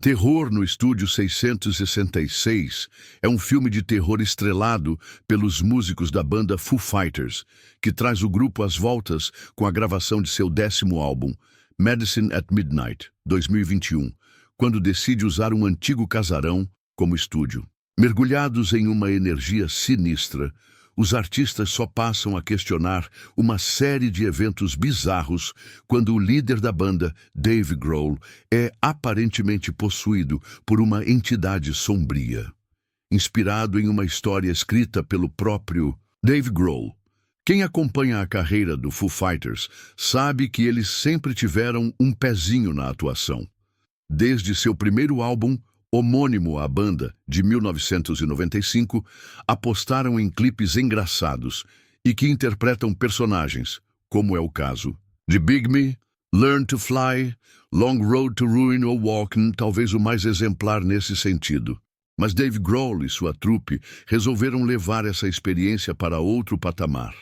Terror no Estúdio 666 é um filme de terror estrelado pelos músicos da banda Foo Fighters, que traz o grupo às voltas com a gravação de seu 10º álbum, Medicine at Midnight, 2021, quando decide usar um antigo casarão como estúdio. Mergulhados em uma energia sinistra, os artistas só passam a questionar uma série de eventos bizarros quando o líder da banda, Dave Grohl, é aparentemente possuído por uma entidade sombria. Inspirado em uma história escrita pelo próprio Dave Grohl. Quem acompanha a carreira do Foo Fighters sabe que eles sempre tiveram um pezinho na atuação. Desde seu primeiro álbum, homônimo à banda, de 1995, apostaram em clipes engraçados e que interpretam personagens, como é o caso de Big Me, Learn to Fly, Long Road to Ruin ou Walkin', talvez o mais exemplar nesse sentido. Mas Dave Grohl e sua trupe resolveram levar essa experiência para outro patamar.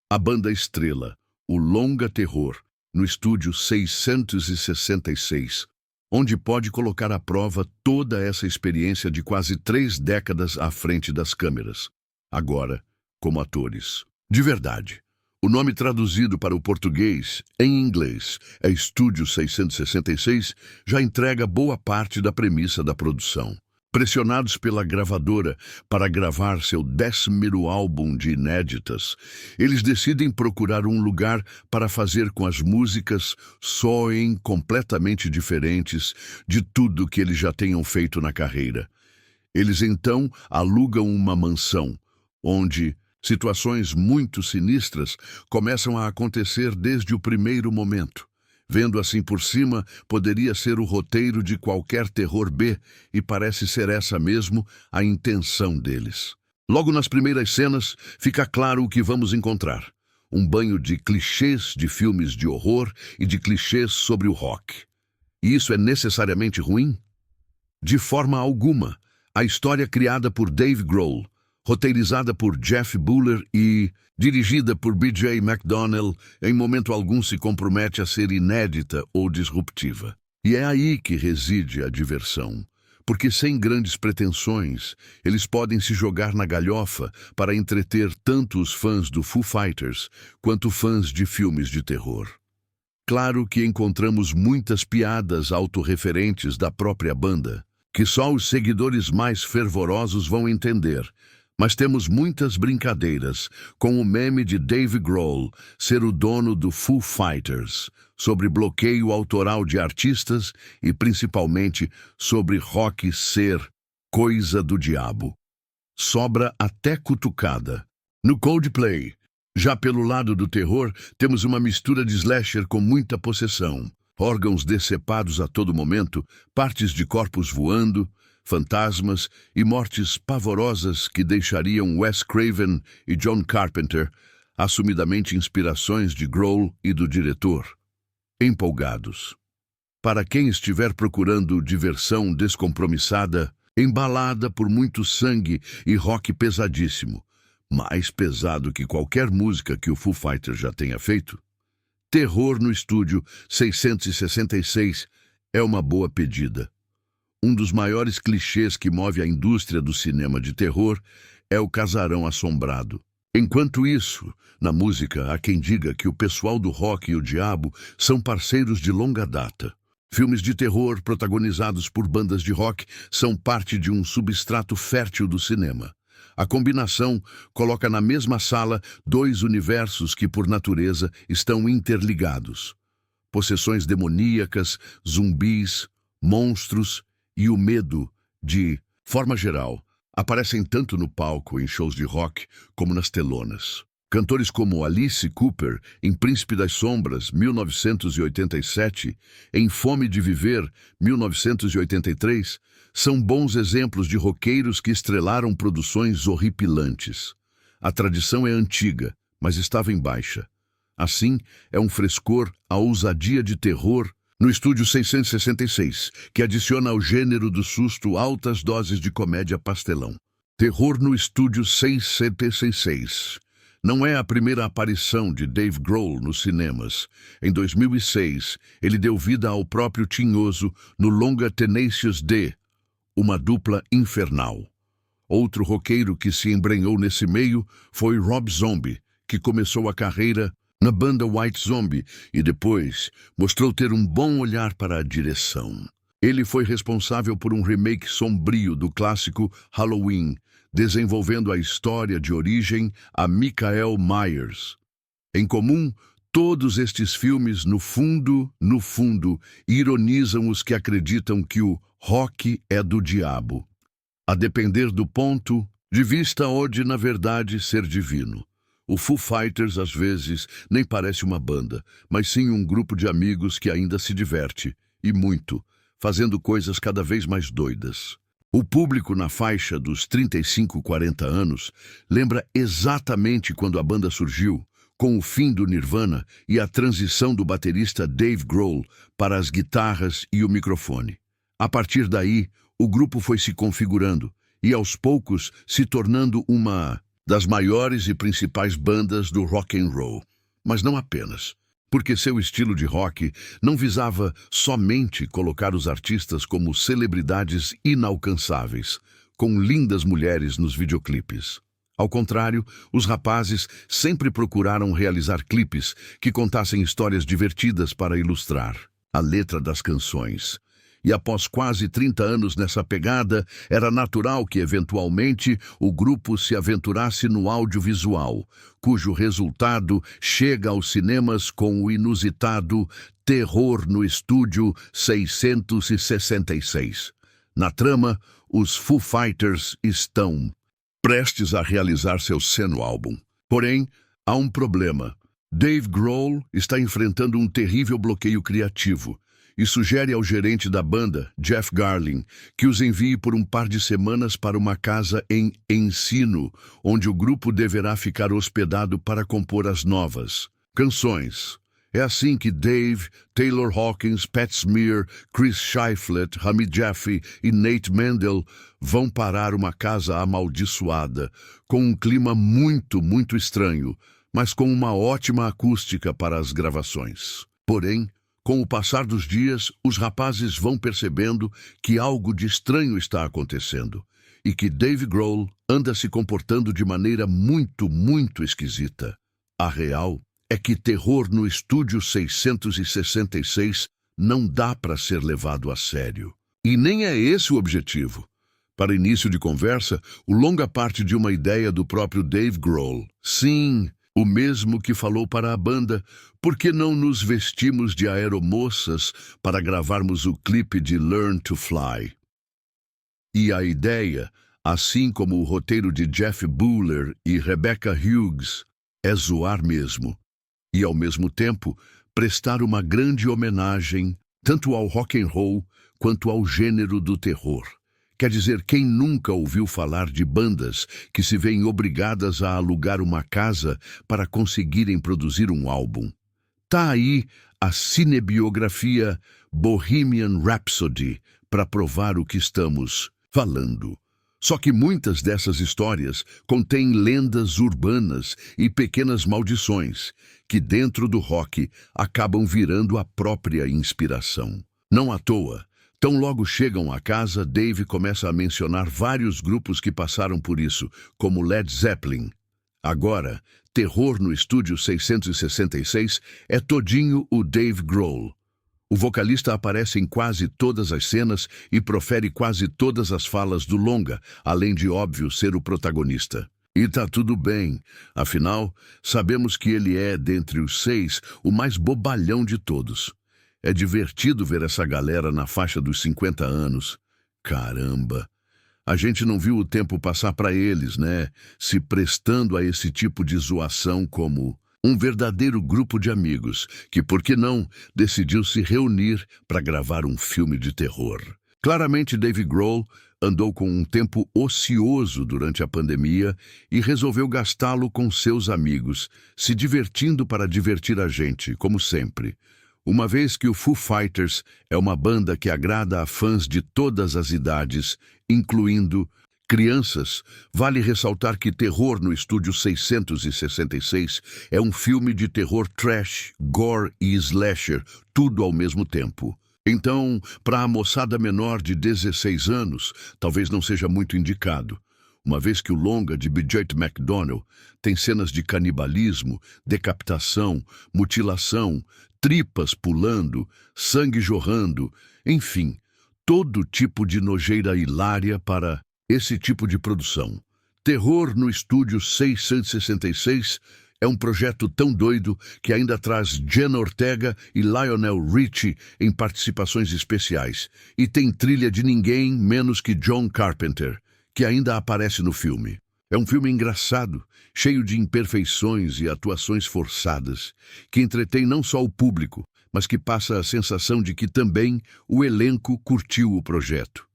A banda estrela, o Longa Terror, no Estúdio 666, onde pode colocar à prova toda essa experiência de quase 3 décadas à frente das câmeras, agora como atores. De verdade, o nome traduzido para o português, em inglês, é Estúdio 666, já entrega boa parte da premissa da produção. Pressionados pela gravadora para gravar seu 10º álbum de inéditas, eles decidem procurar um lugar para fazer com as músicas soem completamente diferentes de tudo que eles já tenham feito na carreira. Eles então alugam uma mansão, onde situações muito sinistras começam a acontecer desde o primeiro momento. Vendo assim por cima, poderia ser o roteiro de qualquer terror B, e parece ser essa mesmo a intenção deles. Logo nas primeiras cenas, fica claro o que vamos encontrar. Um banho de clichês de filmes de horror e de clichês sobre o rock. E isso é necessariamente ruim? De forma alguma. A história criada por Dave Grohl, roteirizada por Jeff Buhler e dirigida por B.J. McDonnell, em momento algum se compromete a ser inédita ou disruptiva. E é aí que reside a diversão, porque sem grandes pretensões, eles podem se jogar na galhofa para entreter tanto os fãs do Foo Fighters quanto fãs de filmes de terror. Claro que encontramos muitas piadas autorreferentes da própria banda, que só os seguidores mais fervorosos vão entender. Mas temos muitas brincadeiras, com o meme de Dave Grohl ser o dono do Foo Fighters, sobre bloqueio autoral de artistas e principalmente sobre rock ser coisa do diabo. Sobra até cutucada. No Coldplay, já pelo lado do terror, temos uma mistura de slasher com muita possessão, órgãos decepados a todo momento, partes de corpos voando, fantasmas e mortes pavorosas que deixariam Wes Craven e John Carpenter, assumidamente inspirações de Grohl e do diretor, empolgados. Para quem estiver procurando diversão descompromissada, embalada por muito sangue e rock pesadíssimo, mais pesado que qualquer música que o Foo Fighters já tenha feito, Terror no Estúdio 666 é uma boa pedida. Um dos maiores clichês que move a indústria do cinema de terror é o casarão assombrado. Enquanto isso, na música, há quem diga que o pessoal do rock e o diabo são parceiros de longa data. Filmes de terror protagonizados por bandas de rock são parte de um substrato fértil do cinema. A combinação coloca na mesma sala 2 universos que, por natureza, estão interligados. Possessões demoníacas, zumbis, monstros e o medo, de forma geral, aparecem tanto no palco em shows de rock como nas telonas. Cantores como Alice Cooper, em Príncipe das Sombras, 1987, em Fome de Viver, 1983, são bons exemplos de roqueiros que estrelaram produções horripilantes. A tradição é antiga, mas estava em baixa. Assim, é um frescor a ousadia de terror no Estúdio 666, que adiciona ao gênero do susto altas doses de comédia pastelão. Terror no Estúdio 666. Não é a primeira aparição de Dave Grohl nos cinemas. Em 2006, ele deu vida ao próprio Tinhoso no longa Tenacious D, uma dupla infernal. Outro roqueiro que se embrenhou nesse meio foi Rob Zombie, que começou a carreira na banda White Zombie e depois mostrou ter um bom olhar para a direção. Ele foi responsável por um remake sombrio do clássico Halloween, desenvolvendo a história de origem a Michael Myers. Em comum, todos estes filmes, no fundo, ironizam os que acreditam que o rock é do diabo, a depender do ponto de vista ou de, na verdade, ser divino. O Foo Fighters, às vezes, nem parece uma banda, mas sim um grupo de amigos que ainda se diverte, e muito, fazendo coisas cada vez mais doidas. O público na faixa dos 35-40 anos lembra exatamente quando a banda surgiu, com o fim do Nirvana e a transição do baterista Dave Grohl para as guitarras e o microfone. A partir daí, o grupo foi se configurando e, aos poucos, se tornando uma das maiores e principais bandas do rock and roll. Mas não apenas, porque seu estilo de rock não visava somente colocar os artistas como celebridades inalcançáveis, com lindas mulheres nos videoclipes. Ao contrário, os rapazes sempre procuraram realizar clipes que contassem histórias divertidas para ilustrar a letra das canções. E após quase 30 anos nessa pegada, era natural que, eventualmente, o grupo se aventurasse no audiovisual, cujo resultado chega aos cinemas com o inusitado Terror no Estúdio 666. Na trama, os Foo Fighters estão prestes a realizar seu 100º álbum. Porém, há um problema. Dave Grohl está enfrentando um terrível bloqueio criativo e sugere ao gerente da banda, Jeff Garlin, que os envie por um par de semanas para uma casa em Encino, onde o grupo deverá ficar hospedado para compor as novas canções. É assim que Dave, Taylor Hawkins, Pat Smear, Chris Shiflett, Hamid Jaffe e Nate Mendel vão parar uma casa amaldiçoada, com um clima muito estranho, mas com uma ótima acústica para as gravações. Porém, com o passar dos dias, os rapazes vão percebendo que algo de estranho está acontecendo e que Dave Grohl anda se comportando de maneira muito esquisita. A real é que Terror no Estúdio 666 não dá para ser levado a sério. E nem é esse o objetivo. Para início de conversa, o longa parte de uma ideia do próprio Dave Grohl. Sim, o mesmo que falou para a banda: por que não nos vestimos de aeromoças para gravarmos o clipe de Learn to Fly? E a ideia, assim como o roteiro de Jeff Buhler e Rebecca Hughes, é zoar mesmo. E, ao mesmo tempo, prestar uma grande homenagem tanto ao rock and roll quanto ao gênero do terror. Quer dizer, quem nunca ouviu falar de bandas que se veem obrigadas a alugar uma casa para conseguirem produzir um álbum? Tá aí a cinebiografia Bohemian Rhapsody para provar o que estamos falando. Só que muitas dessas histórias contêm lendas urbanas e pequenas maldições que, dentro do rock, acabam virando a própria inspiração. Não à toa, tão logo chegam à casa, Dave começa a mencionar vários grupos que passaram por isso, como Led Zeppelin. Agora, Terror no Estúdio 666 é todinho o Dave Grohl. O vocalista aparece em quase todas as cenas e profere quase todas as falas do longa, além de, óbvio, ser o protagonista. E tá tudo bem, afinal, sabemos que ele é, dentre os 6, o mais bobalhão de todos. É divertido ver essa galera na faixa dos 50 anos. Caramba! A gente não viu o tempo passar para eles, né? Se prestando a esse tipo de zoação como um verdadeiro grupo de amigos que, por que não, decidiu se reunir para gravar um filme de terror. Claramente, Dave Grohl andou com um tempo ocioso durante a pandemia e resolveu gastá-lo com seus amigos, se divertindo para divertir a gente, como sempre. Uma vez que o Foo Fighters é uma banda que agrada a fãs de todas as idades, incluindo Crianças, vale ressaltar que Terror no Estúdio 666 é um filme de terror trash, gore e slasher, tudo ao mesmo tempo. Então, para a moçada menor de 16 anos, talvez não seja muito indicado, uma vez que o longa de Bridget McDonnell tem cenas de canibalismo, decapitação, mutilação, tripas pulando, sangue jorrando, enfim, todo tipo de nojeira hilária para esse tipo de produção. Terror no Estúdio 666 é um projeto tão doido que ainda traz Jenna Ortega e Lionel Richie em participações especiais e tem trilha de ninguém menos que John Carpenter, que ainda aparece no filme. É um filme engraçado, cheio de imperfeições e atuações forçadas, que entretém não só o público, mas que passa a sensação de que também o elenco curtiu o projeto.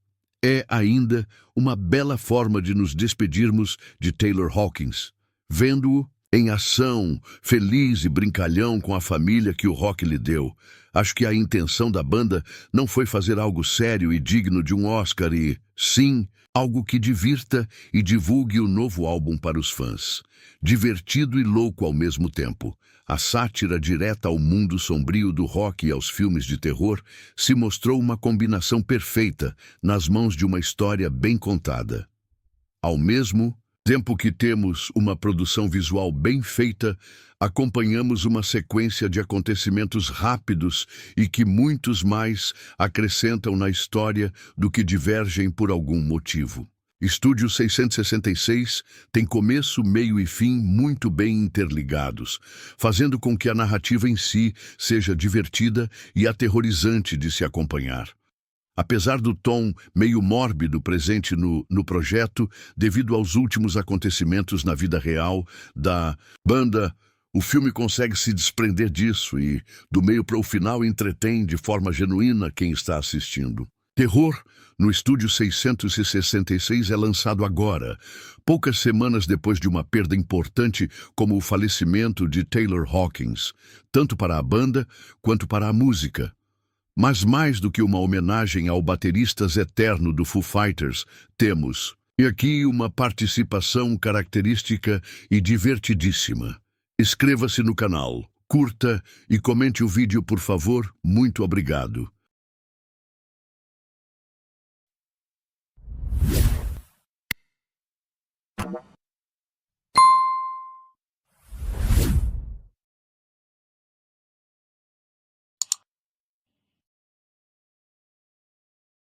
É ainda uma bela forma de nos despedirmos de Taylor Hawkins, vendo-o em ação, feliz e brincalhão com a família que o rock lhe deu. Acho que a intenção da banda não foi fazer algo sério e digno de um Oscar e, sim, algo que divirta e divulgue o novo álbum para os fãs. Divertido e louco ao mesmo tempo, a sátira direta ao mundo sombrio do rock e aos filmes de terror se mostrou uma combinação perfeita nas mãos de uma história bem contada. Ao mesmo tempo que temos uma produção visual bem feita, acompanhamos uma sequência de acontecimentos rápidos e que muitos mais acrescentam na história do que divergem por algum motivo. Estúdio 666 tem começo, meio e fim muito bem interligados, fazendo com que a narrativa em si seja divertida e aterrorizante de se acompanhar. Apesar do tom meio mórbido presente no projeto, devido aos últimos acontecimentos na vida real da banda, o filme consegue se desprender disso e, do meio para o final, entretém de forma genuína quem está assistindo. Terror no Estúdio 666 é lançado agora, poucas semanas depois de uma perda importante como o falecimento de Taylor Hawkins, tanto para a banda quanto para a música. Mas mais do que uma homenagem ao baterista eterno do Foo Fighters, temos, e aqui, uma participação característica e divertidíssima. Inscreva-se no canal, curta e comente o vídeo, por favor. Muito obrigado.